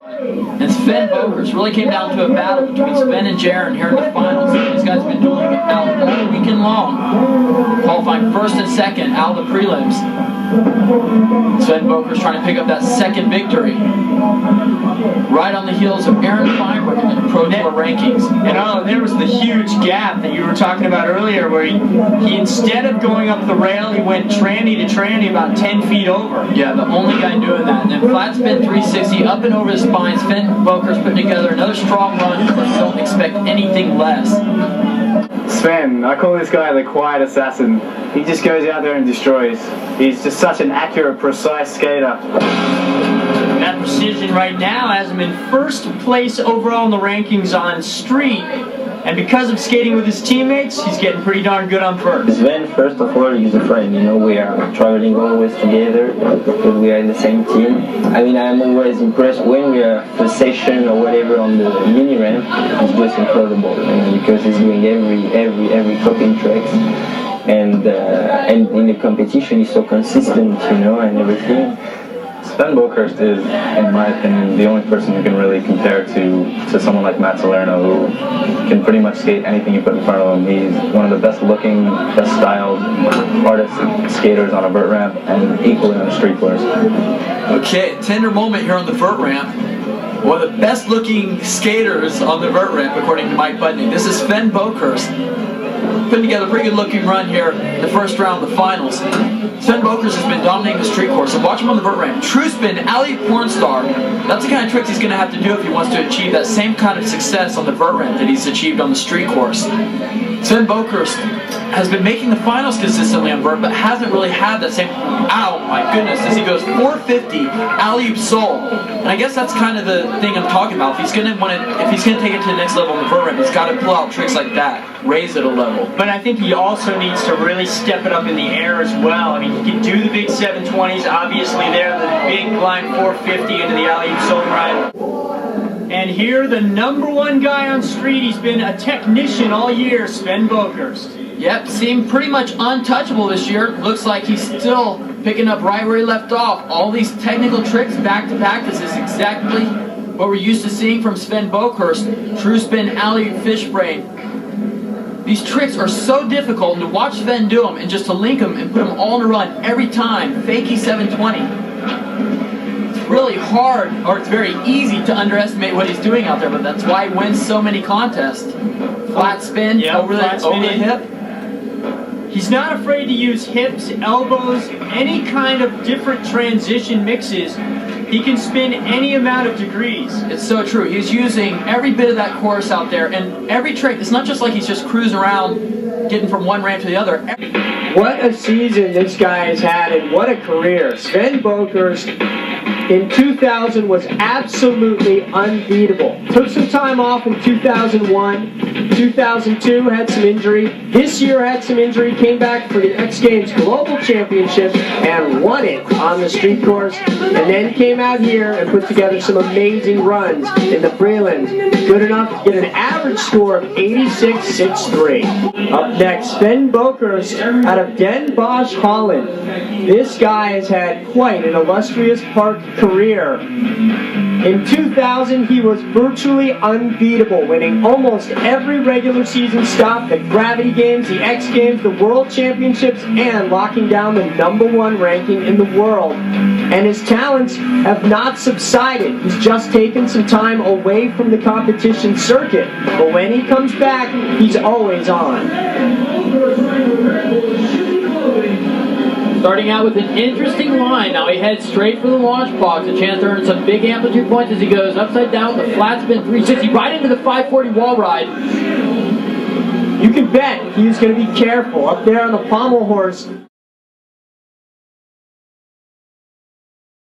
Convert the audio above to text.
And Sven Boekhorst really came down to a battle between Sven and Jaron here in the finals. These guys have been dueling it out all weekend long, qualifying first and second out of the prelims. Sven Boekhorst trying to pick up that second victory, right on the heels of Aaron Feinberg in the Pro Tour rankings. And there was the huge gap that you were talking about earlier, where he instead of going up the rail, he went tranny to tranny about 10 feet over. Yeah, the only guy doing that. And then flat spin 360 up and over the spine. Sven Boekhorst putting together another strong run. Don't expect anything less. Sven, I call this guy the quiet assassin. He just goes out there and destroys. He's just such an accurate, precise skater. That precision right now has him in first place overall in the rankings on street. And because of skating with his teammates, he's getting pretty darn good on vert. Sven, first of all, is a friend. You know, we are traveling always together because we are in the same team. I mean, I'm always impressed when we are for session or whatever on the mini ramp. It's just incredible, because he's doing every coping tricks. And in the competition, he's so consistent, and everything. Sven Boekhorst is, in my opinion, the only person who can really compare to someone like Matt Salerno, who can pretty much skate anything you put in front of him. He's one of the best looking, best styled, hardest skaters on a vert ramp, and equally on the street course. Okay, tender moment here on the vert ramp. One of the best looking skaters on the vert ramp, according to Mike Budney. This is Sven Boekhorst, putting together a pretty good looking run here in the first round of the finals. Sven Boekhorst has been dominating the street course, and watch him on the vert ramp. True spin, alley porn star. That's the kind of tricks he's going to have to do if he wants to achieve that same kind of success on the vert ramp that he's achieved on the street course. Sven Boekhorst has been making the finals consistently on vert, but hasn't really had that same, ow, my goodness, as he goes 450 alley-oop soul. And I guess that's kind of the thing I'm talking about. If he's going to take it to the next level on the vert ramp, he's got to pull out tricks like that, raise it a level. But I think he also needs to really step it up in the air as well. I mean, he can do the big 720s, obviously there, the big line 450 into the alley-oop soul ride. And here, the #1 guy on street, he's been a technician all year, Sven Boekhorst. Yep, seemed pretty much untouchable this year. Looks like he's still picking up right where he left off. All these technical tricks back to back. This is exactly what we're used to seeing from Sven Boekhorst. True spin, alley-oop, fish brain. These tricks are so difficult, and to watch Sven do them and just to link them and put them all in a run every time, fakie 720. It's really hard, or it's very easy to underestimate what he's doing out there, but that's why he wins so many contests. Flat spin, over the hip. He's not afraid to use hips, elbows, any kind of different transition mixes. He can spin any amount of degrees. It's so true. He's using every bit of that course out there, and every trick. It's not just like he's just cruising around, getting from one ramp to the other. What a season this guy has had, and what a career. Sven Boekhorst in 2000 was absolutely unbeatable. Took some time off in 2001. 2002 had some injury. This year had some injury. Came back for the X Games Global Championship and won it on the street course. And then came out here and put together some amazing runs in the prelims. Good enough to get an average score of 86.63. Up next, Sven Boekhorst out of Den Bosch, Holland. This guy has had quite an illustrious park career. In 2000, he was virtually unbeatable, winning almost every regular season stop, the Gravity Games, the X Games, the World Championships, and locking down the #1 ranking in the world. And his talents have not subsided. He's just taken some time away from the competition circuit. But when he comes back, he's always on. Starting out with an interesting line. Now he heads straight for the launch box. A chance to earn some big amplitude points as he goes upside down the flat spin 360 right into the 540 wall ride. You can bet he's going to be careful up there on the pommel horse.